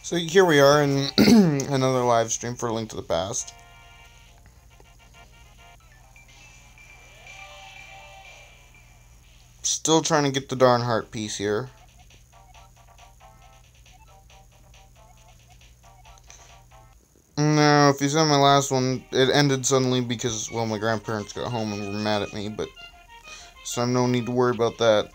So here we are in another live stream for A Link to the Past. Still trying to get the darn heart piece here. No, if you saw my last one, it ended suddenly because, well, my grandparents got home and were mad at me, but so no need to worry about that.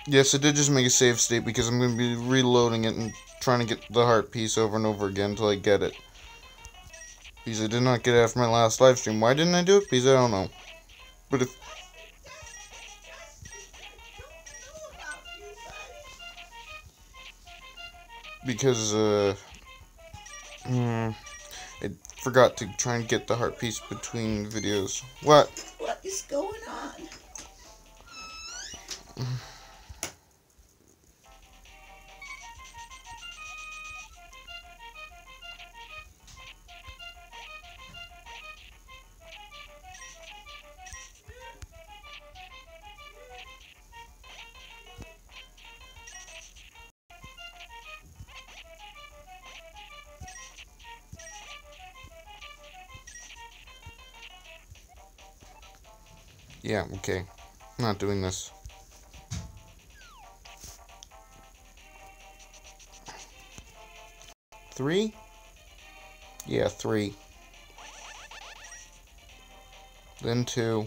Yes, I did just make a save state because I'm going to be reloading it and trying to get the heart piece over and over again until I get it. Because I did not get it after my last live stream. Why didn't I do it? Because I don't know. But if... Because, I forgot to try and get the heart piece between videos. What? What is going on? Yeah, okay. I'm not doing this. Three? Yeah, 3. Then 2.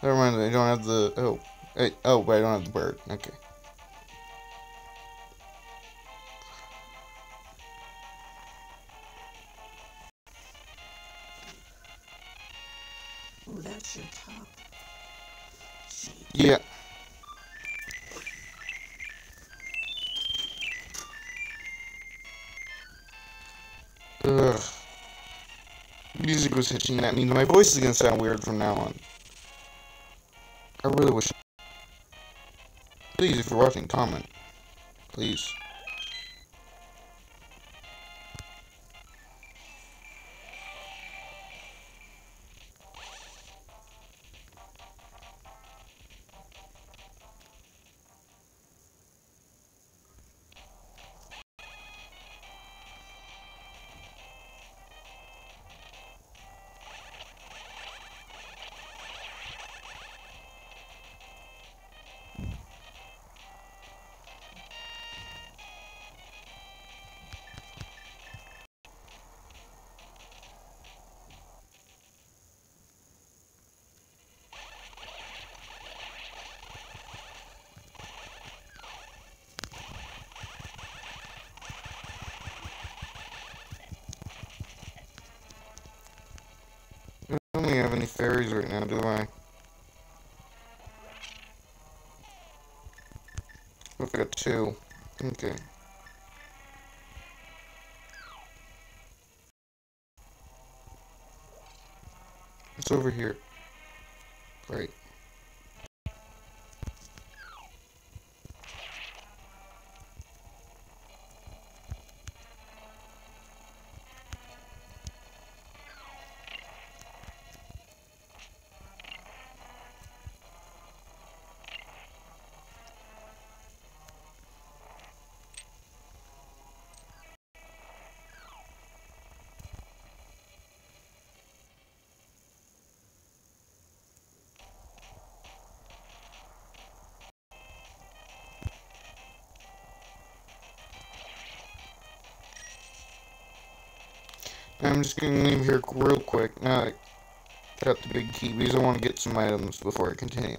Never mind, I don't have the... Oh, but I don't have the bird. Okay. Oh, that's your top sheet. Yeah. Ugh. Music was hitching. That means my voice is gonna sound weird from now on. I really wish... Please, if you're watching, comment. Please. I don't really have any fairies right now, do I? I've got 2. Okay. It's over here. Right. I'm just gonna leave here real quick. Now I got the big key because I want to get some items before I continue.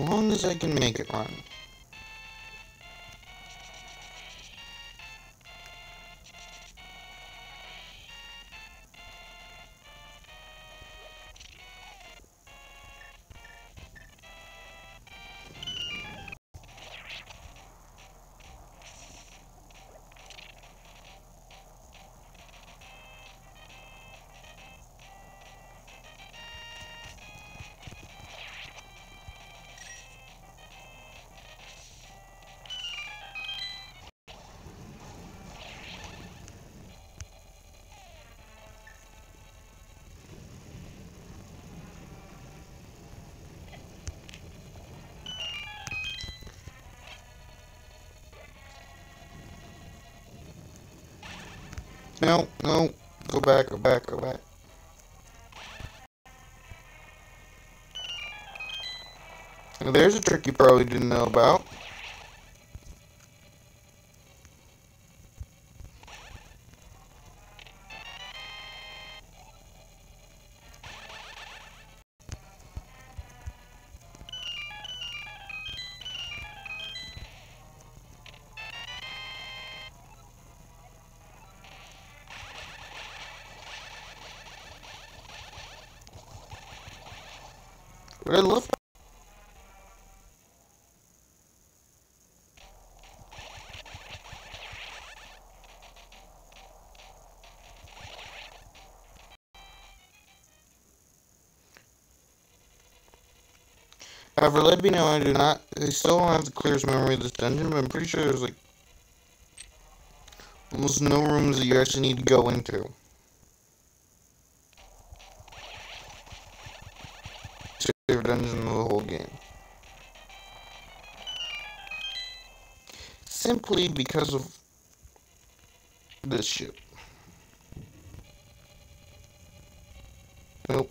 long as I can make it run. No, no. Go back, go back, go back. Now there's a trick you probably didn't know about. But I love. However, let me know I still don't have the clearest memory of this dungeon, but I'm pretty sure there's like almost no rooms that you actually need to go into. Favorite dungeon of the whole game. Simply because of this shit. Nope.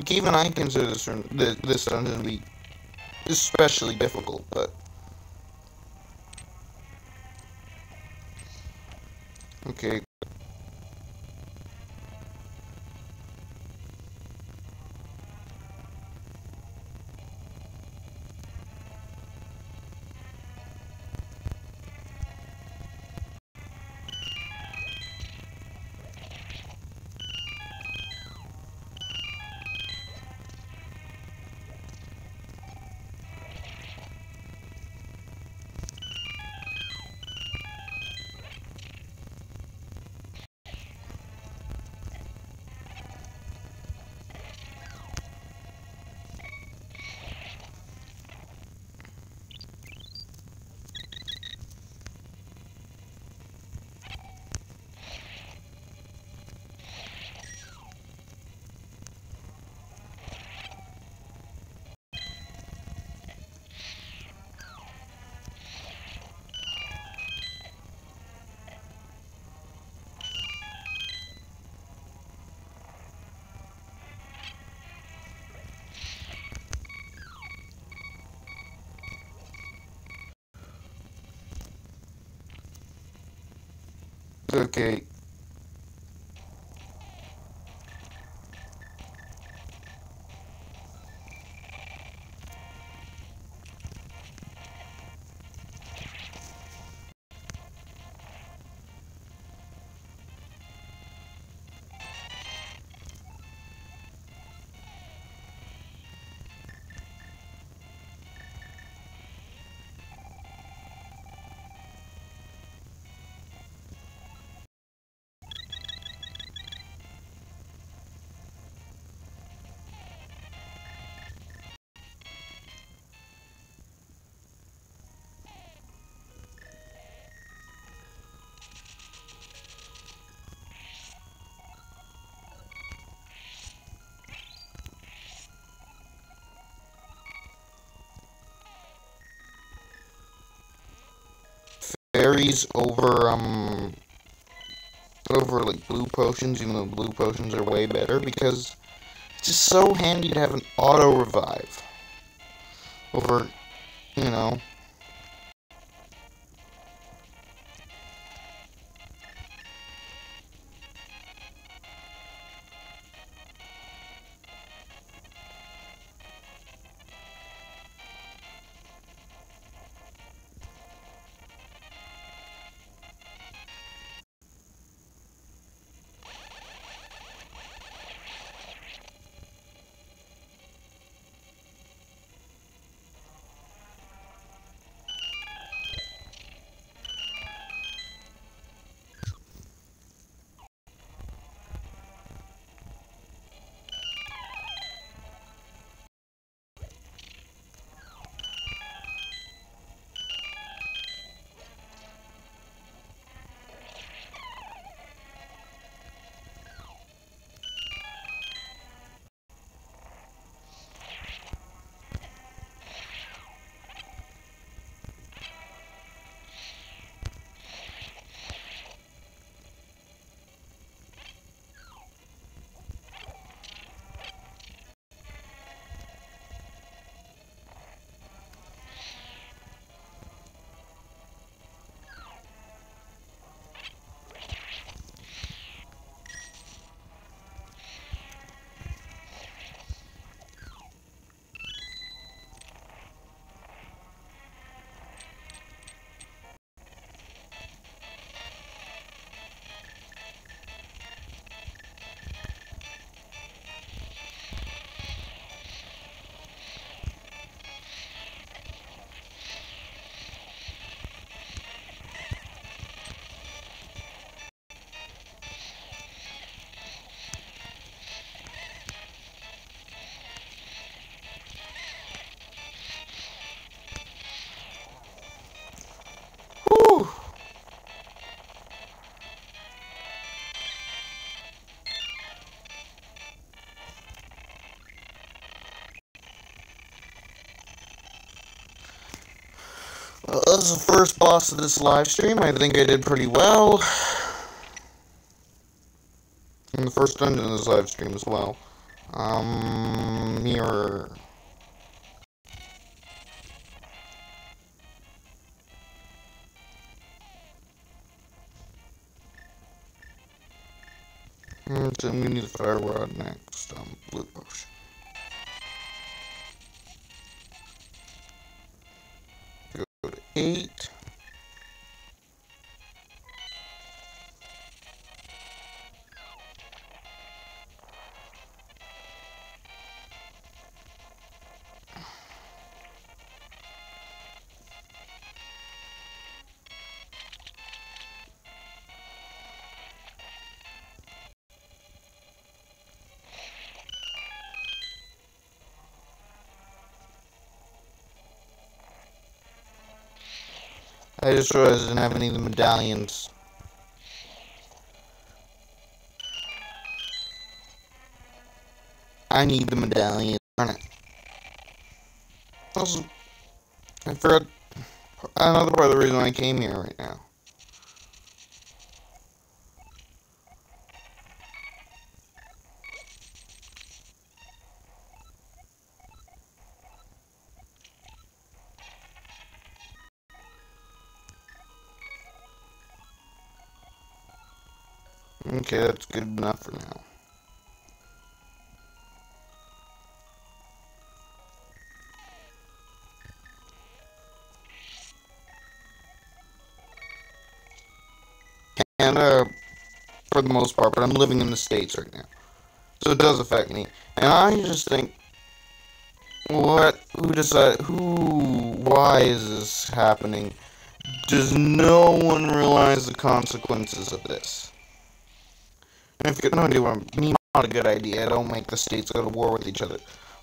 Even I consider this dungeon to be especially difficult, but okay. Okay. Fairies over like blue potions, even though blue potions are way better, because it's just so handy to have an auto revive. over, you know. Whew. Well, as the first boss of this live stream, I think I did pretty well. In the first dungeon of this live stream as well. Mirror. So I'm gonna need the fire rod next. Blue potion. Go to 8. I just realized I didn't have any of the medallions. I need the medallion. Darn it. Also, I forgot another part of the reason I came here right now. Okay, that's good enough for now. Canada, for the most part, but I'm living in the States right now. So it does affect me. And I just think, why is this happening? Does no one realize the consequences of this? And if you have no idea what I mean, not a good idea. Don't make the states go to war with each other.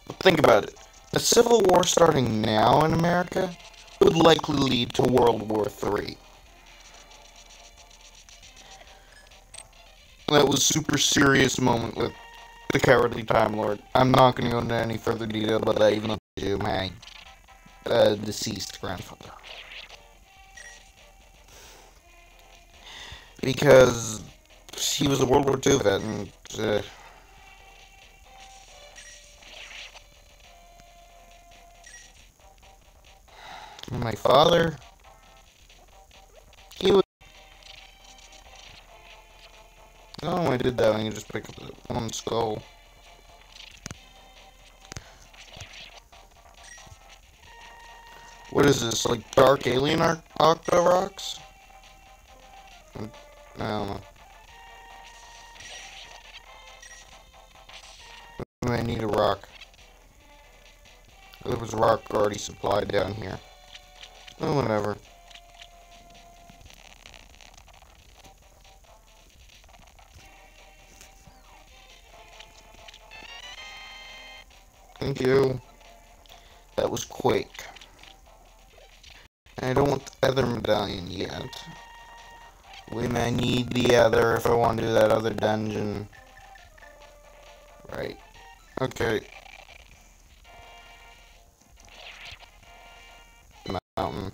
But think about it. A civil war starting now in America would likely lead to World War III. That was a super serious moment with the Cowardly Time Lord. I'm not going to go into any further detail about that, even though I do my deceased grandfather. Because he was a World War II vet, and My father, he was... Oh, I did that. I can just pick up the one skull. What is this, like dark alien Octoroks? I don't know. I need a rock. There was a rock already supplied down here. Oh, whatever. Thank you. That was quick. I don't want the feather medallion yet. When I need the other, if I want to do that other dungeon. Right. Okay. Mountain.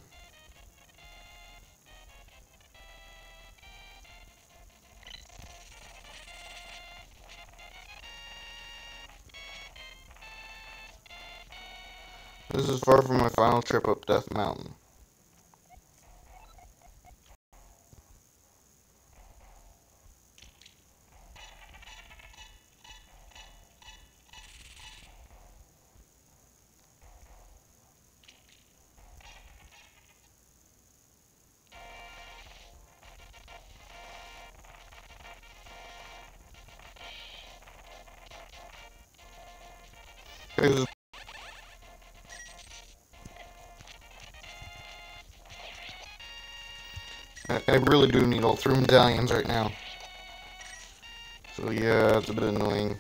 This is far from my final trip up Death Mountain. I really do need all 3 medallions right now. So yeah, it's a bit annoying.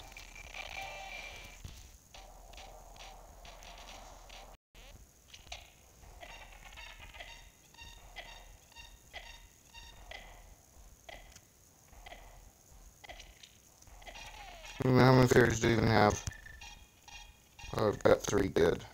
How many fairies do you even have? Oh, I've got 3, good.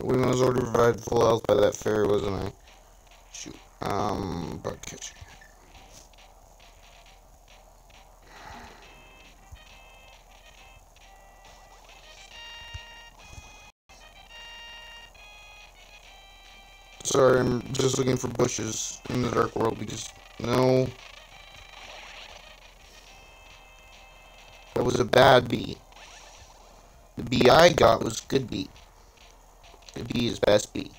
We was already provided full health by that fairy, wasn't I? Shoot. Bug catching. Sorry, I'm just looking for bushes in the dark world because, no. That was a bad bee. The bee I got was good bee. The bee is best bee.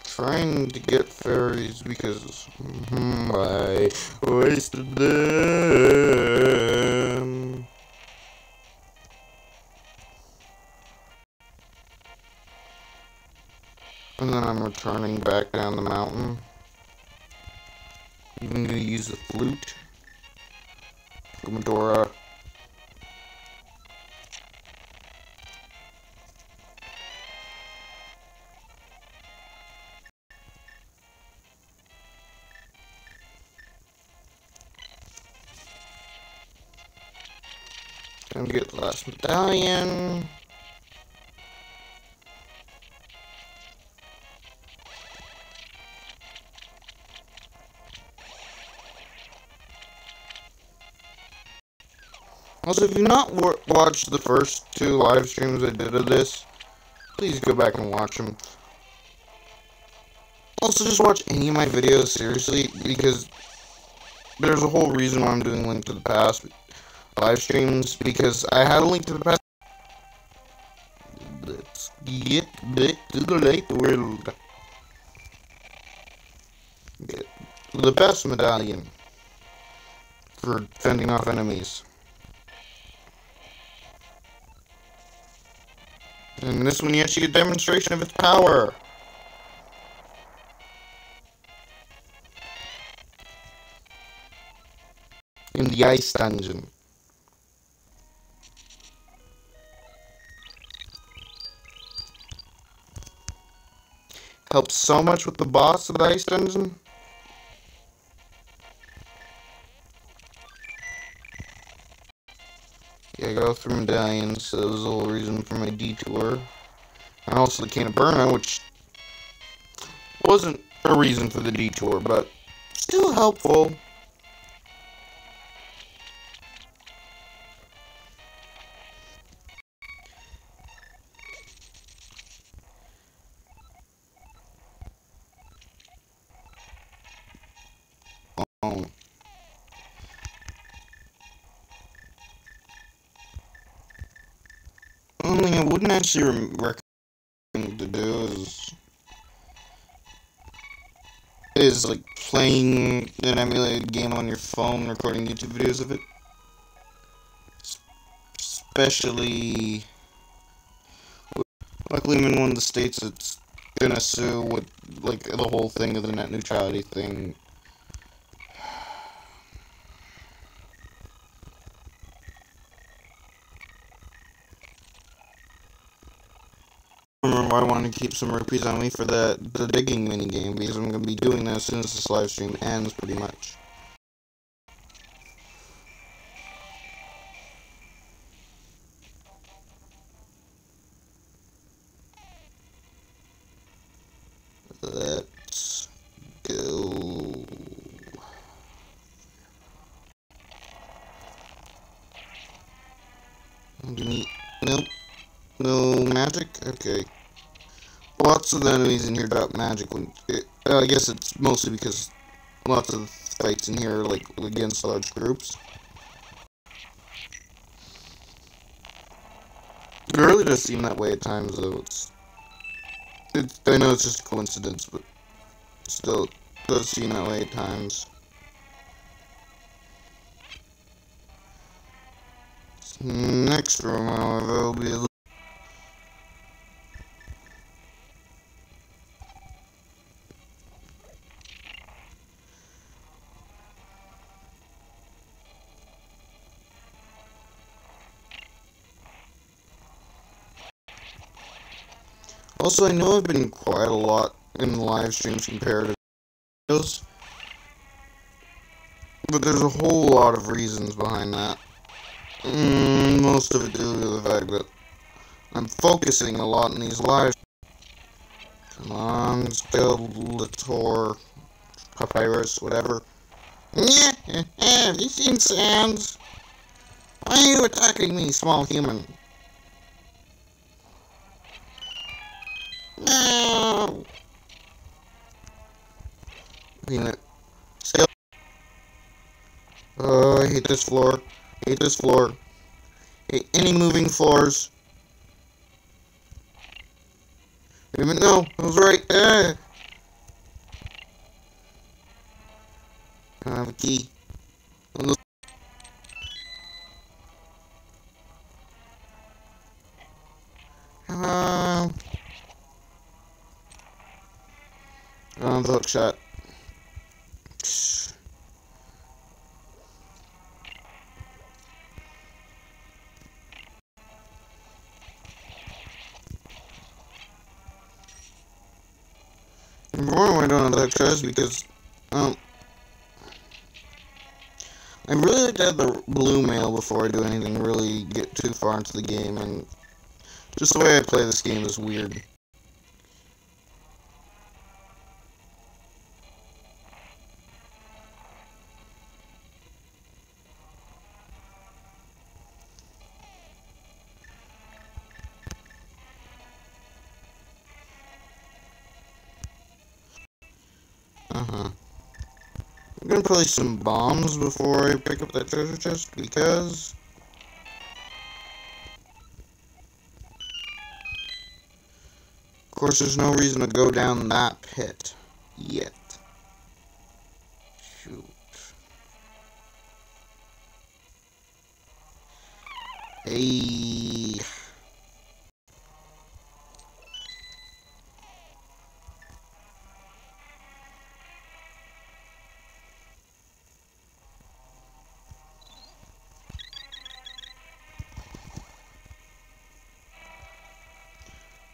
Trying to get fairies because I wasted them. And then I'm returning back down the mountain. Even gonna use the flute. Gomodora. Gonna get the last medallion. Also, if you've not watched the first 2 live streams I did of this, please go back and watch them. Also, just watch any of my videos, seriously, because there's a whole reason why I'm doing Link to the Past live streams, because I had a Link to the Past. Let's get back to the light world. Get the best medallion for fending off enemies. And in this one, you actually get a demonstration of its power. In the ice dungeon. Helps so much with the boss of the ice dungeon. Yeah, I go through medallions, so that was the whole reason for my detour. And also the Cane of Burna, which wasn't a reason for the detour, but still helpful. Oh. Only thing I wouldn't actually recommend to do is like playing an emulated game on your phone, recording YouTube videos of it. Especially, luckily I'm in one of the states that's gonna sue with like the whole thing of the net neutrality thing. Remember, I want to keep some rupees on me for the digging mini game because I'm gonna be doing that as soon as this live stream ends, pretty much. Let's go. Nope. No magic? Okay. Lots of the enemies in here drop magic. I guess it's mostly because lots of fights in here are like against large groups. It really does seem that way at times, though. I know it's just a coincidence, but still, it does seem that way at times. Next room, however, will be a Also, I know I've been quiet a lot in live streams compared to videos, but there's a whole lot of reasons behind that. Most of it due to the fact that I'm focusing a lot in these live. Come on, Skeletor, Papyrus, whatever. Yeah, have you seen Sans? Why are you attacking me, small human? No! Skeletor. Oh, I hate this floor. Hate this floor. Hate any moving floors. Wait a minute, no, I was right. I have a key. The hook shot. Number one, I don't have the hook shots because, I really like to have the blue mail before I do anything, really get too far into the game, and just the way I play this game is weird. I'm gonna place some bombs before I pick up that treasure chest, because of course there's no reason to go down that pit yet. Shoot. Hey.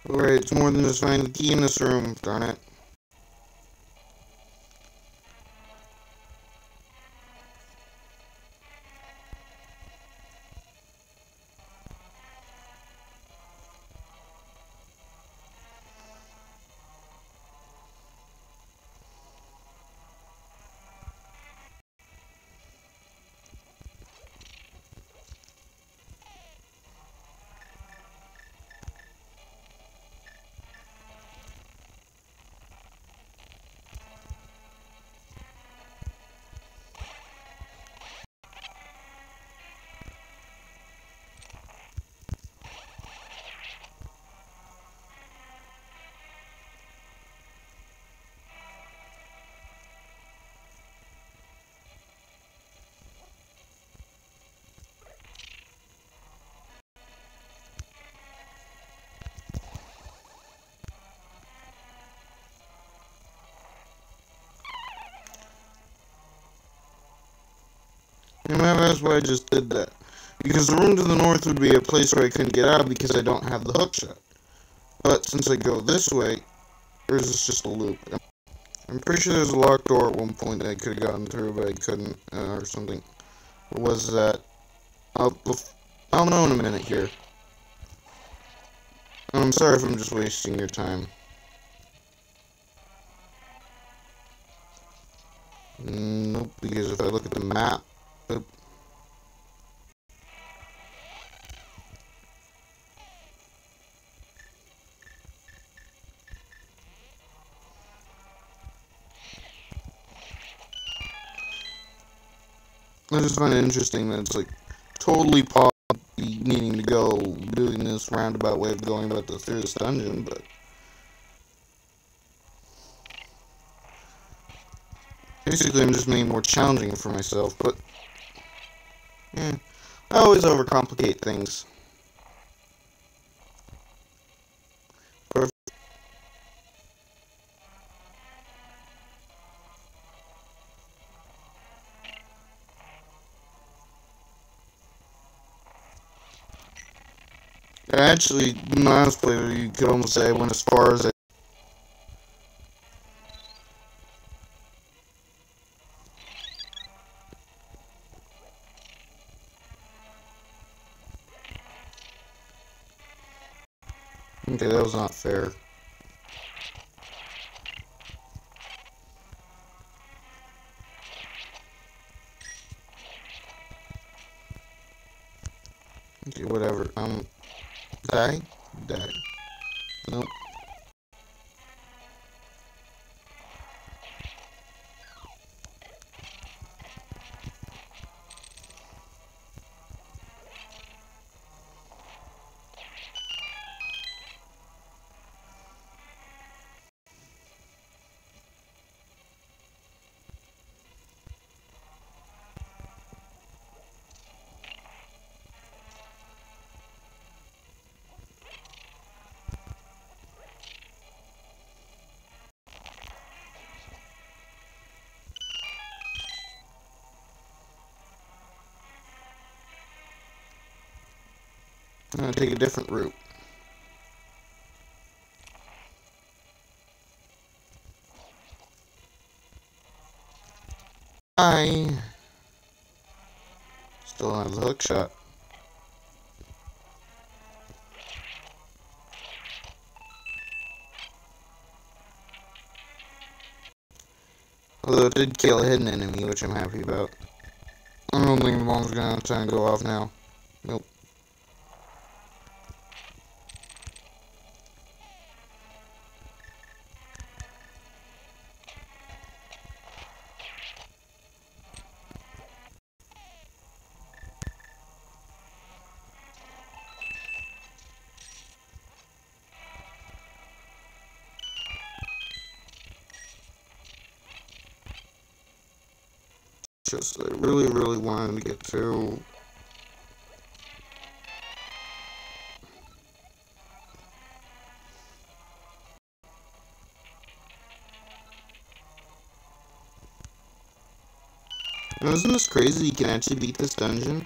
Alright, it's more than just finding the key in this room, darn it. You might ask why I just did that. Because the room to the north would be a place where I couldn't get out because I don't have the hook shot. But since I go this way, or is this just a loop? I'm pretty sure there's a locked door at one point that I could have gotten through, but I couldn't, or something. What was that? I'll know in a minute here. I'm sorry if I'm just wasting your time. Nope, because if I look at the map, I just find it interesting that it's like totally needing to go doing this roundabout way of going about through this dungeon, but basically I'm just making it more challenging for myself, but yeah, I always overcomplicate things. Perfect. Actually, in my last playthrough, you could almost say I went as far as I. Okay, that was not fair. Okay, whatever. Die? Die. Nope. I'm gonna take a different route. I still don't have the hook shot. Although it did kill a hidden enemy, which I'm happy about. I don't think the bomb's gonna have time to go off now. Nope. Just I really wanted to get to. Now, isn't this crazy? You can actually beat this dungeon.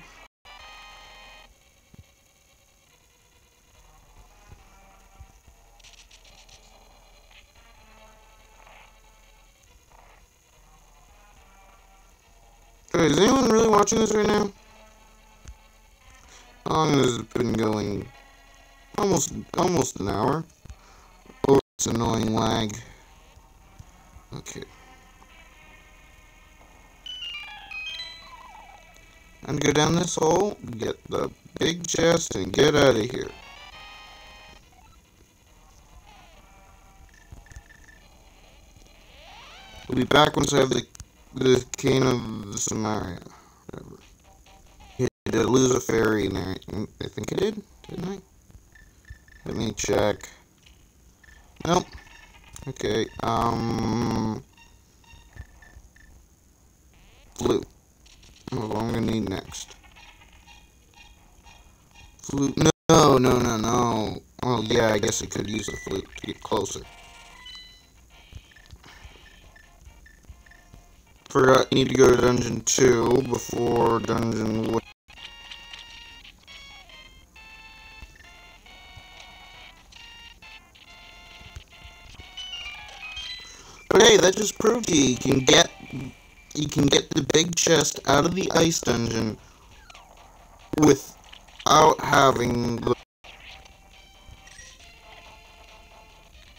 Wait, is anyone really watching this right now? How long has it been going? Almost an hour. Oh, it's annoying lag. Okay. And go down this hole, get the big chest, and get out of here. We'll be back once I have the cane of Samaria. Whatever. Yeah, did I lose a fairy in there? I think I did, didn't I? Let me check. Nope. Okay, flute. Oh, what I'm gonna need next. Flute. No. Oh, yeah, I guess I could use the flute to get closer. Forgot you need to go to dungeon 2 before dungeon 1. But hey, that just proved you can get the big chest out of the ice dungeon without having the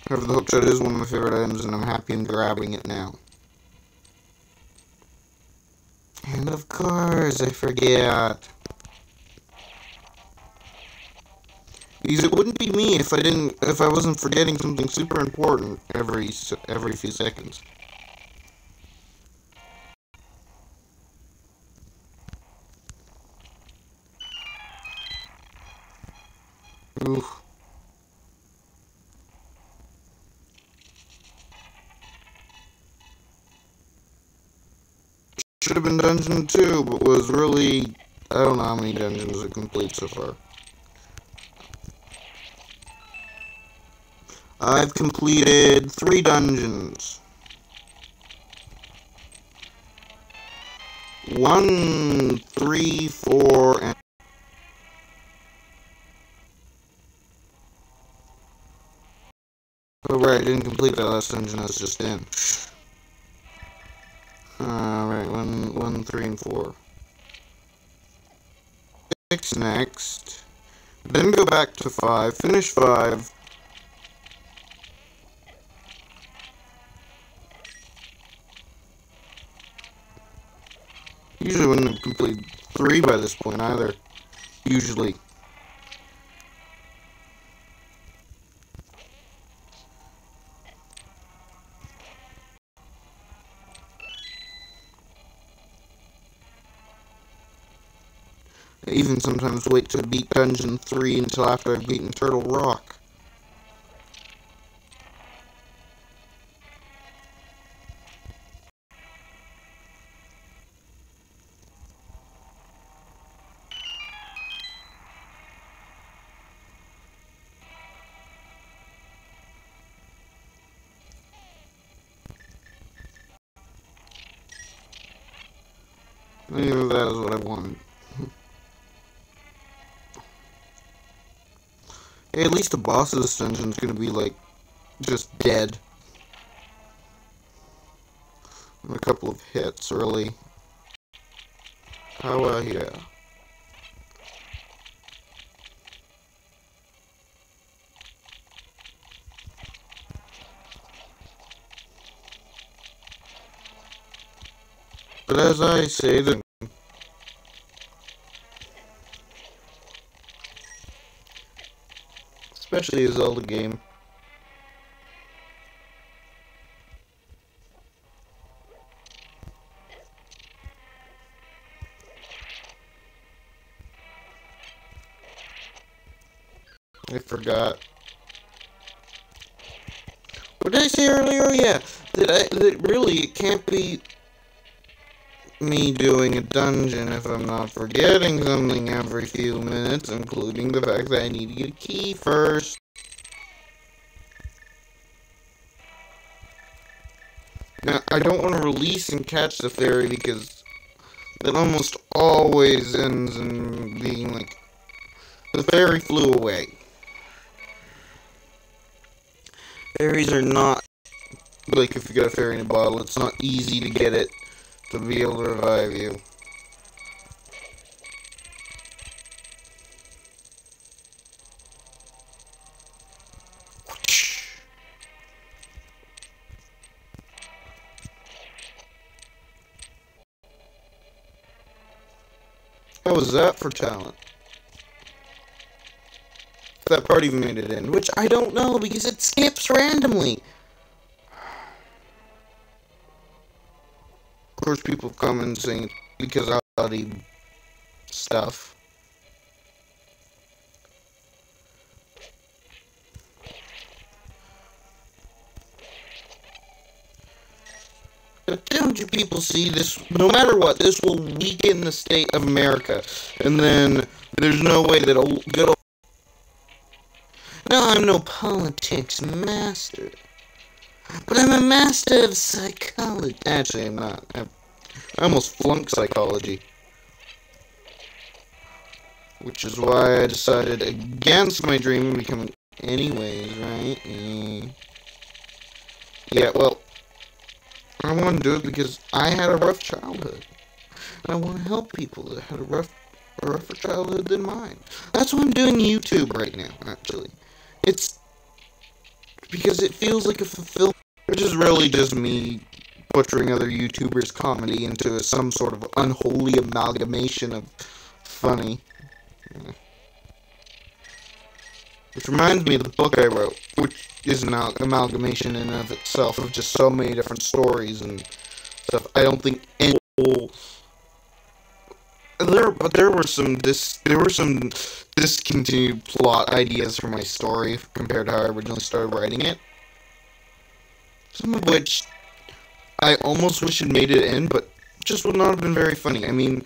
hookshot is one of my favorite items, and I'm happy I'm grabbing it now. And of course, I forget. Because it wouldn't be me if I wasn't forgetting something super important every few seconds. Oof. Should have been dungeon 2, but was really, I don't know how many dungeons I complete so far. I've completed 3 dungeons. 1, 3, 4, and... Oh right, I didn't complete that last dungeon I was just in. Alright, 1, 3, and 4. 6 next. Then go back to 5, finish 5. Usually wouldn't have completed 3 by this point either. Usually. I even sometimes wait to beat Dungeon 3 until after I've beaten Turtle Rock. Maybe that is what I wanted. Hey, at least the boss of this dungeon is gonna be, like, just dead. In a couple of hits, really. Oh, yeah. But as I say, especially a Zelda game, I forgot. What did I say earlier? Oh, yeah, that really it can't be me doing a dungeon if I'm not forgetting something every few minutes, including the fact that I need to get a key first. Now, I don't want to release and catch the fairy because it almost always ends in being like, the fairy flew away. Fairies are not, like if you got a fairy in a bottle, it's not easy to get it to be able to revive you. How was that for talent? If that part even made it in, which I don't know because it skips randomly. Of course, people come and saying because of quality stuff. But don't you people see this? No matter what, this will weaken the state of America. And then there's no way that a good old... Now, I'm no politics master. But I'm a master of psychology. Actually, I'm not. I almost flunked psychology. Which is why I decided against my dream of becoming... Anyways, right? Yeah, well... I want to do it because I had a rough childhood. And I want to help people that had a rougher childhood than mine. That's why I'm doing YouTube right now, actually. It's because it feels like a fulfillment. Which is really just me butchering other YouTubers' comedy into some sort of unholy amalgamation of funny. Which reminds me of the book I wrote, which is an amalgamation in and of itself of just so many different stories and stuff. I don't think any there were some discontinued plot ideas for my story compared to how I originally started writing it. Some of which I almost wish had made it in, but just would not have been very funny. I mean,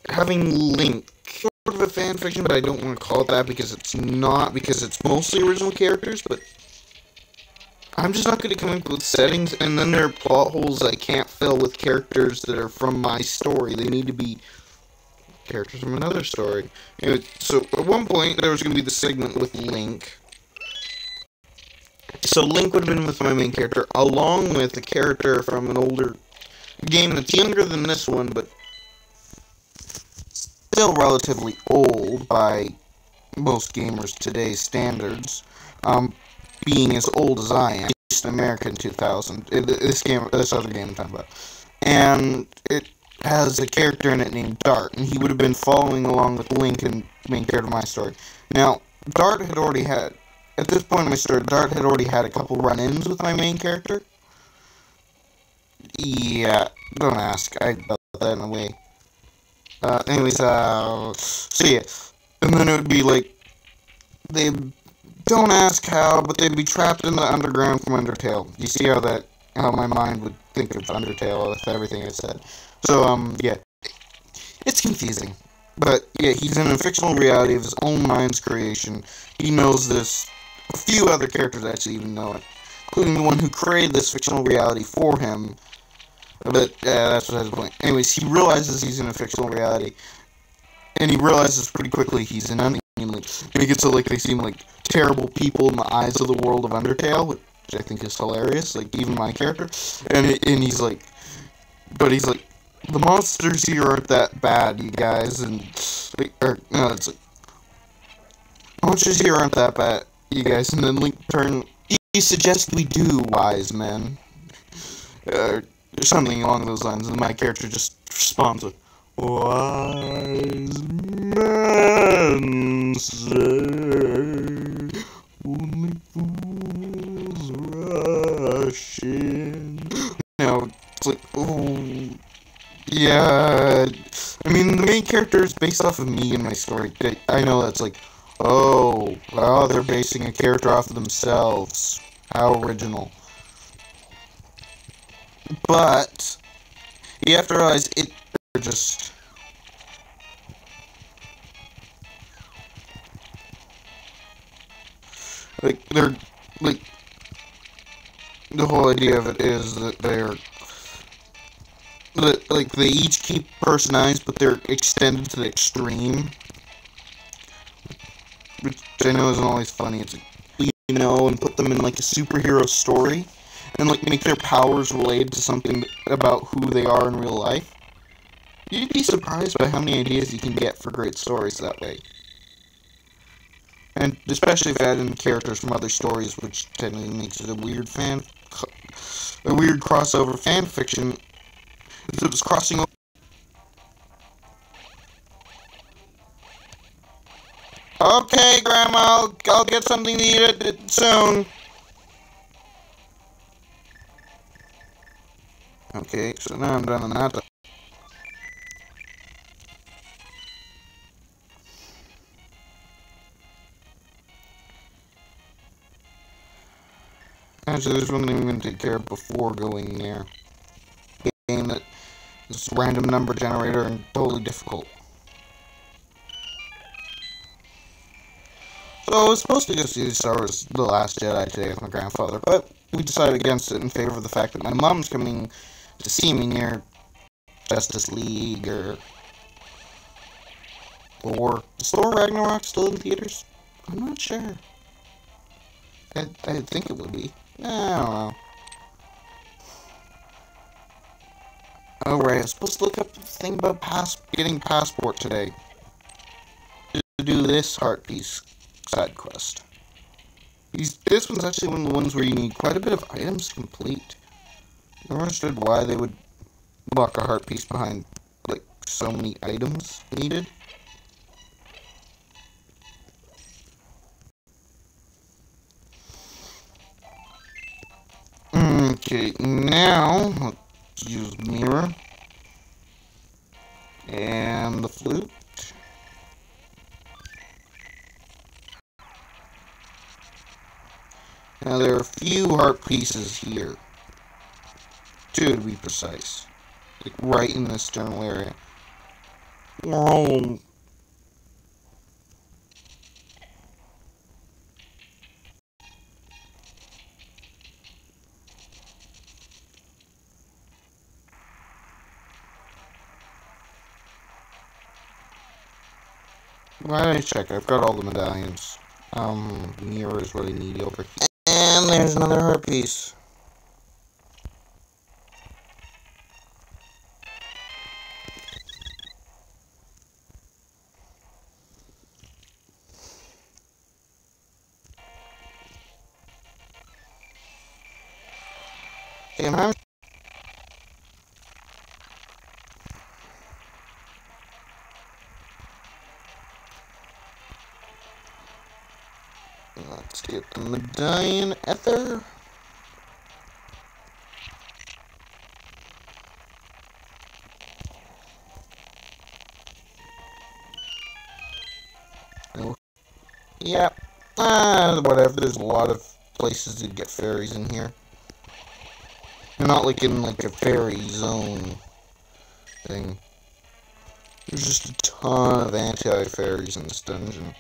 having Link, sort of a fan fiction, but I don't want to call it that because it's not, because it's mostly original characters, but I'm just not going to come up with settings, and then there are plot holes I can't fill with characters that are from my story. They need to be characters from another story. Anyway, so at one point, there was going to be the segment with Link. So Link would have been with my main character, along with a character from an older game that's younger than this one, but still relatively old by most gamers today's standards, being as old as I am. It's American 2000. This other game I'm talking about. And it has a character in it named Dart, and he would have been following along with Link and main character of my story. Now, Dart had already had... At this point in my story, Dart had already had a couple run-ins with my main character. Yeah, don't ask. I got that in a way. Anyways, so yeah. And then it would be like, they don't ask how, but they'd be trapped in the underground from Undertale. You see how my mind would think of Undertale with everything I said. So, yeah. It's confusing. But, yeah, he's in a fictional reality of his own mind's creation. He knows this. A few other characters actually even know it, including the one who created this fictional reality for him. But, that's what I was point. Anyways, he realizes he's in a fictional reality, and he realizes pretty quickly he's an onion. And he gets to, they seem like terrible people in the eyes of the world of Undertale, which I think is hilarious, even my character. And he's like, the monsters here aren't that bad, you guys, and, it's like, the monsters here aren't that bad, you guys, and then Link he suggests we do, wise men. Something along those lines, and my character just responds with, wise men say, only fools rush in. It's like, oh, yeah, I mean, the main character is based off of me and my story. I know that's like, oh, wow, they're basing a character off of themselves. How original. But you have to realize they're just... the whole idea of it is that they each keep personalized, but they're extended to the extreme. Which I know isn't always funny. It's and put them in a superhero story, and make their powers related to something about who they are in real life. You'd be surprised by how many ideas you can get for great stories that way. And especially if you add in characters from other stories, which technically makes it a weird crossover fan fiction. If it was crossing over. Okay, Grandma, I'll get something to eat soon. Okay, so now I'm done on that. Actually, there's one thing I'm going to take care of before going there. Game that this random number generator and totally difficult. So I was supposed to go see Star Wars The Last Jedi today with my grandfather, but we decided against it in favor of the fact that my mom's coming to see me near Justice League or Thor. Is Thor Ragnarok still in theaters? I'm not sure. I think it would be. I don't know. Oh right, I was supposed to look up the thing about getting passport today to do this heart piece side quest. This one's actually one of the ones where you need quite a bit of items to complete. I never understood why they would lock a heart piece behind like so many items needed. Okay, now let's use mirror and the flute. Now there are a few heart pieces here. 2 to be precise. Like right in this general area. Oh. Why did I check? I've got all the medallions. Mirror is what I need over here. And there's another heart piece. Okay, I'm having... Let's get the medallion ether. Yeah. Whatever. There's a lot of places to get fairies in here. You're not like in like a fairy zone thing. There's just a ton of anti-fairies in this dungeon.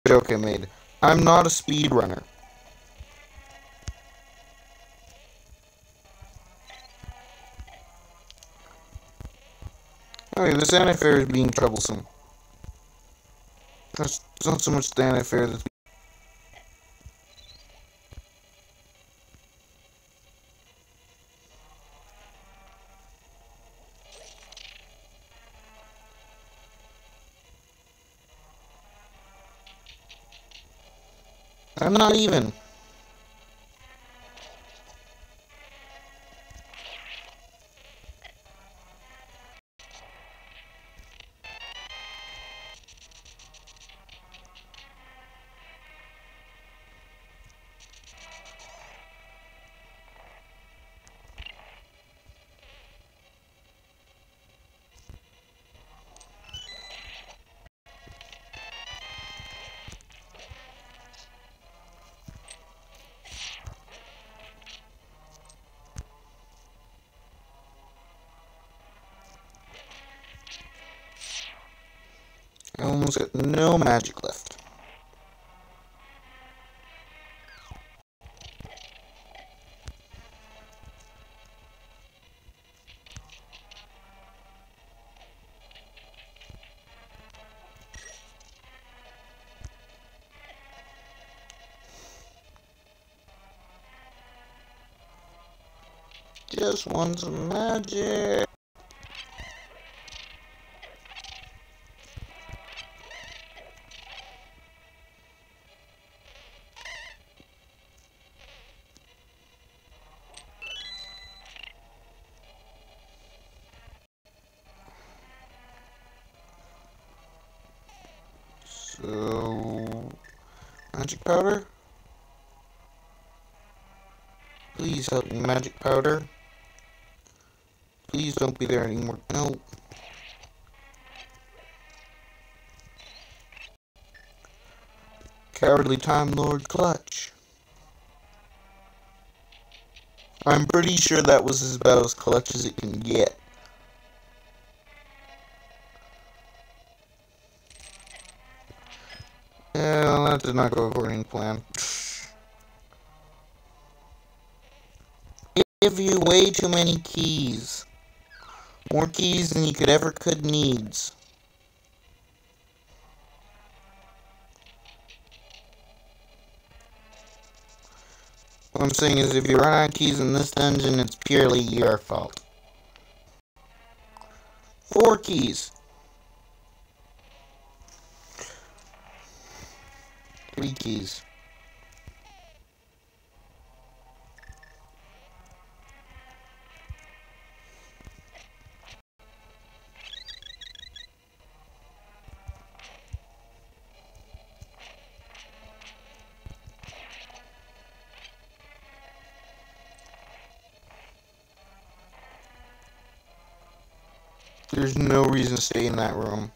Joke I made. I'm not a speedrunner. Okay, this anti-fairy is being troublesome. It's not so much the anti-fairy that's... I'm not even. I almost got no magic left. Just want some magic. Magic powder? Please help me, magic powder. Please don't be there anymore. No. Cowardly Time Lord Clutch. I'm pretty sure that was about as clutch as it can get. Yeah, well, that did not go according to plan. Give you way too many keys. More keys than you could needs. What I'm saying is, if you run out of keys in this dungeon, it's purely your fault. 4 keys. 3 keys. There's no reason to stay in that room.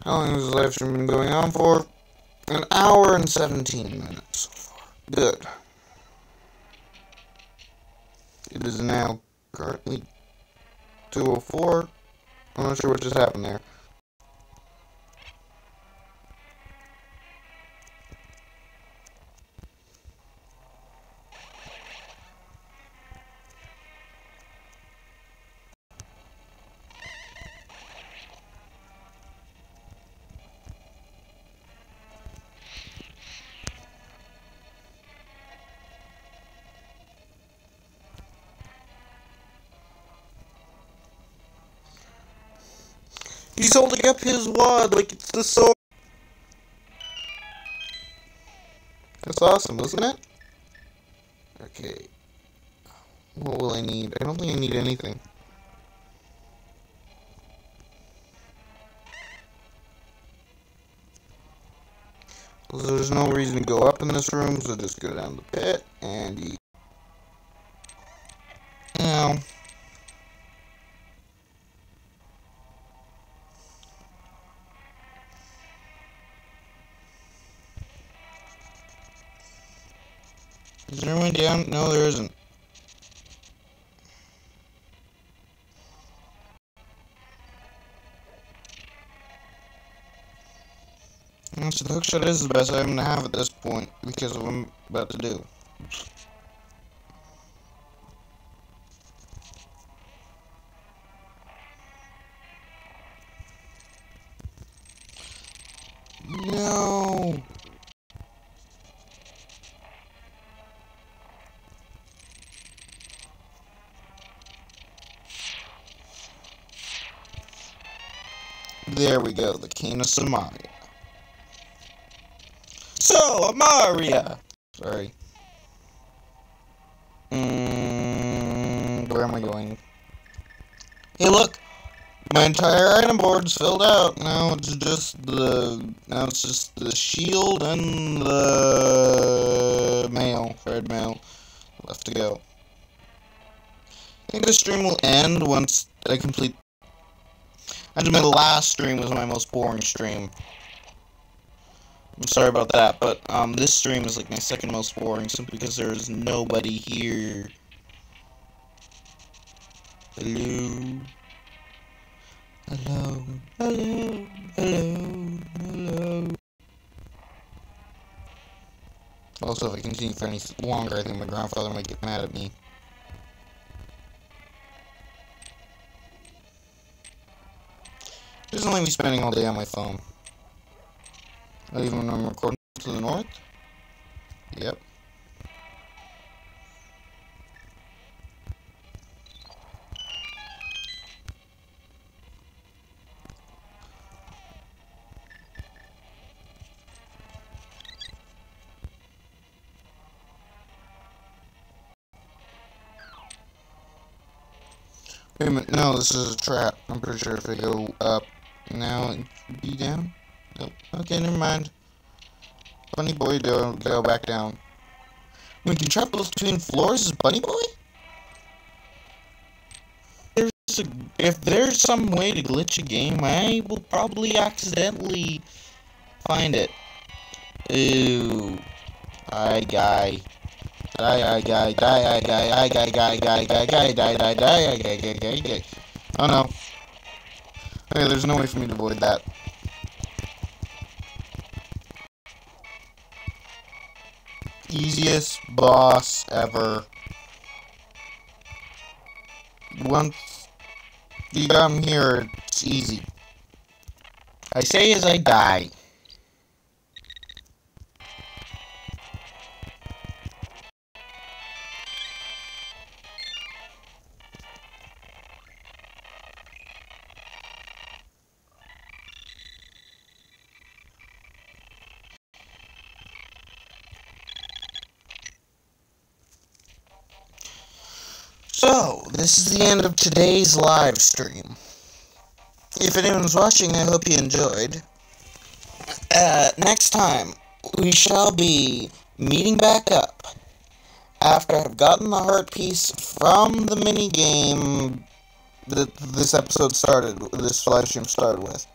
How long has this live stream been going on for? An hour and 17 minutes so far. Good. It is now currently 2:04. I'm not sure what just happened there. He's holding up his wad like it's the sword. That's awesome, isn't it? Okay. What will I need? I don't think I need anything. There's no reason to go up in this room, so just go down the pit and eat. Now. Is there anyone down? No, there isn't. So the hookshot is the best item to have at this point, because of what I'm about to do. No! There we go, the Cane of Samaria. So, Amaria! Sorry. Where am I going? Hey, look! My entire item board's filled out. Now it's just the shield and the mail, red mail, left to go. I think this stream will end once I complete. Actually, my last stream was my most boring stream. I'm sorry about that, but this stream is like my second most boring simply because there's nobody here. Hello. Hello, hello, hello, hello. Also, if I continue for any longer, I think my grandfather might get mad at me. He doesn't like me spending all day on my phone. Not even when I'm recording to the north? Yep. Wait a minute, no, this is a trap. I'm pretty sure if I go up now, it'd be down? Nope. Okay, never mind. Bunny Boy, don't go back down. We can trap those between floors as Bunny Boy? If there's some way to glitch a game, I will probably accidentally find it. Ooh. Hi, guy. Die. Oh no. Okay, there's no way for me to avoid that. Easiest boss ever. Once you got him here, it's easy. I say as I die. So, this is the end of today's live stream. If anyone's watching, I hope you enjoyed. Next time, we shall be meeting back up after I've gotten the heart piece from the mini game that this episode started, this live stream started with.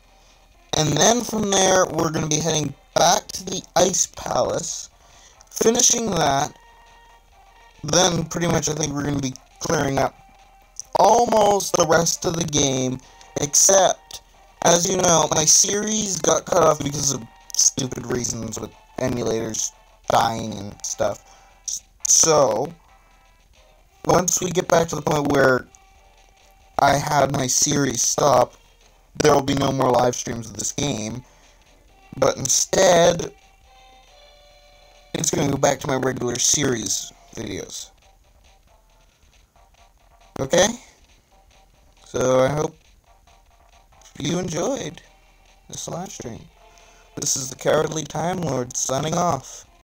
And then from there, we're going to be heading back to the Ice Palace, finishing that. Then, pretty much, I think we're going to be clearing up almost the rest of the game, except, as you know, my series got cut off because of stupid reasons with emulators dying and stuff. So, once we get back to the point where I had my series stop, there will be no more live streams of this game, but instead, it's going to go back to my regular series videos. Okay? So I hope you enjoyed this live stream. This is the Cowardly Time Lord signing off.